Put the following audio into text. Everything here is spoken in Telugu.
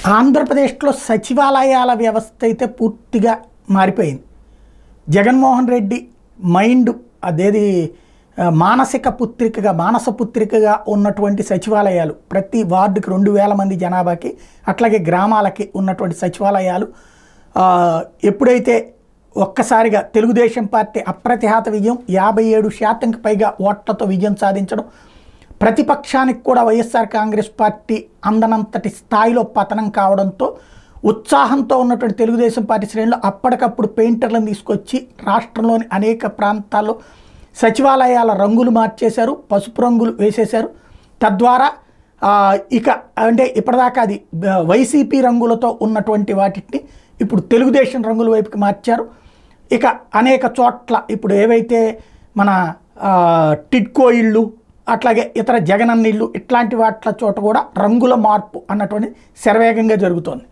ఆంధ్రప్రదేశ్లో సచివాలయాల వ్యవస్థ అయితే పూర్తిగా మారిపోయింది. జగన్మోహన్ రెడ్డి మైండ్ అదేది మానసిక పుత్రికగా ఉన్నటువంటి సచివాలయాలు ప్రతి వార్డుకి 2000 మంది జనాభాకి అట్లాగే గ్రామాలకి ఉన్నటువంటి సచివాలయాలు ఎప్పుడైతే ఒక్కసారిగా తెలుగుదేశం పార్టీ అప్రతిహత విజయం 57% పైగా ఓట్లతో విజయం సాధించడం, ప్రతిపక్షానికి కూడా వైఎస్ఆర్ కాంగ్రెస్ పార్టీ అందనంతటి స్థాయిలో పతనం కావడంతో ఉత్సాహంతో ఉన్నటువంటి తెలుగుదేశం పార్టీ శ్రేణులు అప్పటికప్పుడు పెయింటర్లను తీసుకొచ్చి రాష్ట్రంలోని అనేక ప్రాంతాల్లో సచివాలయాల రంగులు మార్చేశారు, పసుపు రంగులు వేసేశారు. తద్వారా ఇక అంటే ఇప్పటిదాకా అది వైసీపీ రంగులతో ఉన్నటువంటి వాటిని ఇప్పుడు తెలుగుదేశం రంగుల వైపుకి మార్చారు. ఇక అనేక చోట్ల ఇప్పుడు ఏవైతే మన టిడ్కో ఇళ్ళు అట్లాగే ఇతర జగనన్న ఇళ్ళు ఇట్లాంటి వాట్ల చోట కూడా రంగుల మార్పు అన్నటువంటి శరవేగంగా జరుగుతోంది.